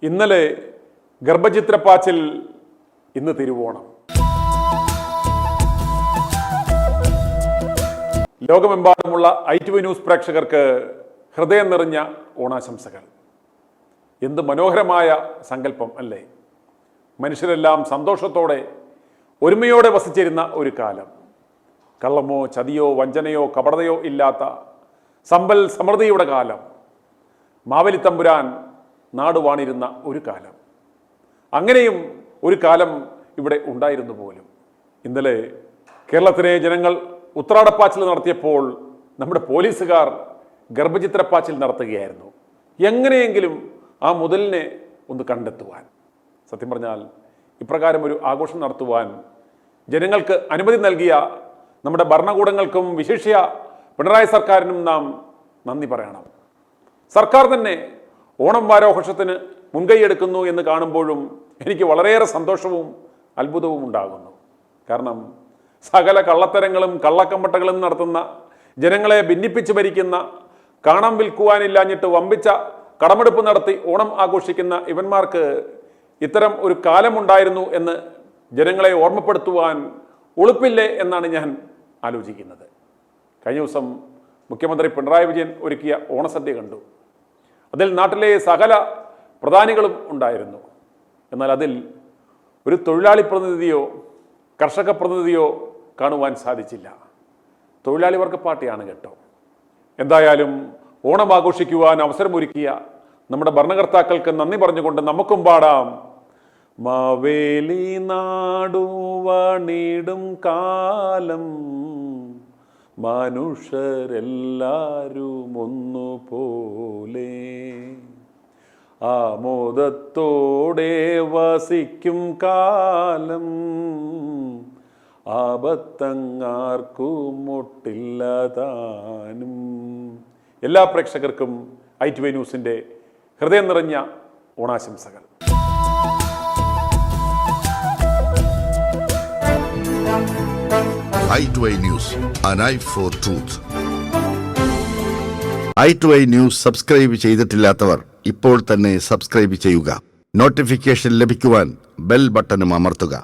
ഇന്നലെ ഗർഭചിത്രപ്പാച്ചിൽ, ഇന്ന് തിരുവോണം. ലോകമെമ്പാടുമുള്ള ITV ന്യൂസ് പ്രേക്ഷകർക്ക് ഹൃദയം നിറഞ്ഞ ഓണാശംസകൾ. എന്ത് മനോഹരമായ സങ്കല്പം അല്ലേ? മനുഷ്യരെല്ലാം സന്തോഷത്തോടെ ഒരുമയോടെ വസിച്ചിരുന്ന ഒരു കാലം. കള്ളമോ ചതിയോ വഞ്ചനയോ കപടതയോ ഇല്ലാത്ത സമ്പൽ സമൃദ്ധിയുടെ കാലം. മാവേലിത്തമ്പുരാൻ നാടുവാണിരുന്ന ഒരു കാലം. അങ്ങനെയും ഒരു കാലം ഇവിടെ ഉണ്ടായിരുന്നു പോലും. ഇന്നലെ കേരളത്തിലെ ജനങ്ങൾ ഉത്രാടപ്പാച്ചിൽ നടത്തിയപ്പോൾ നമ്മുടെ പോലീസുകാർ ഗർഭചിത്രപ്പാച്ചിൽ നടത്തുകയായിരുന്നു. എങ്ങനെയെങ്കിലും ആ മുതലിനെ ഒന്ന് കണ്ടെത്തുവാൻ. സത്യം പറഞ്ഞാൽ ഇപ്രകാരം ഒരു ആഘോഷം നടത്തുവാൻ ജനങ്ങൾക്ക് അനുമതി നൽകിയ നമ്മുടെ ഭരണകൂടങ്ങൾക്കും വിശേഷ്യ പിണറായി സർക്കാരിനും നാം നന്ദി പറയണം. സർക്കാർ തന്നെ ഓണം വാരാഘോഷത്തിന് മുൻകൈയെടുക്കുന്നു എന്ന് കാണുമ്പോഴും എനിക്ക് വളരെയേറെ സന്തോഷവും അത്ഭുതവും ഉണ്ടാകുന്നു. കാരണം സകല കള്ളത്തരങ്ങളും കള്ളക്കമ്പട്ടകളും നടത്തുന്ന, ജനങ്ങളെ ഭിന്നിപ്പിച്ച് ഭരിക്കുന്ന, കാണം വിൽക്കുവാനില്ലാഞ്ഞിട്ട് വമ്പിച്ച കടമെടുപ്പ് നടത്തി ഓണം ആഘോഷിക്കുന്ന ഇവന്മാർക്ക് ഇത്തരം ഒരു കാലമുണ്ടായിരുന്നു എന്ന് ജനങ്ങളെ ഓർമ്മപ്പെടുത്തുവാൻ ഉളുപ്പില്ലേ എന്നാണ് ഞാൻ ആലോചിക്കുന്നത്. കഴിഞ്ഞ ദിവസം മുഖ്യമന്ത്രി പിണറായി വിജയൻ ഒരുക്കിയ ഓണസദ്യ കണ്ടു. അതിൽ നാട്ടിലെ സകല പ്രധാനികളും ഉണ്ടായിരുന്നു. എന്നാൽ അതിൽ ഒരു തൊഴിലാളി പ്രതിനിധിയോ കർഷക പ്രതിനിധിയോ കാണുവാൻ സാധിച്ചില്ല. തൊഴിലാളി വർഗ പാർട്ടിയാണ് കേട്ടോ. എന്തായാലും ഓണം ആഘോഷിക്കുവാൻ അവസരമൊരുക്കിയ നമ്മുടെ ഭരണകർത്താക്കൾക്ക് നന്ദി പറഞ്ഞുകൊണ്ട് നമുക്കും പാടാം. മാവേലി നാടുവാണിടും കാലം, മനുഷ്യരെല്ലാരും ഒന്നുപോലെ, ആമോദത്തോടെ വസിക്കും കാലം, ആപത്തങ്ങാർക്കും മുട്ടില്ലതാനും. എല്ലാ പ്രേക്ഷകർക്കും ITV ന്യൂസിൻ്റെ ഹൃദയം നിറഞ്ഞ ഓണാശംസകൾ. ITV News, an eye for truth. ITV News subscribe ചെയ്തിട്ടില്ലാത്തവർ ഇപ്പോൾ തന്നെ സബ്സ്ക്രൈബ് ചെയ്യുക. നോട്ടിഫിക്കേഷൻ ലഭിക്കുവാൻ ബെൽ ബട്ടണും അമർത്തുക.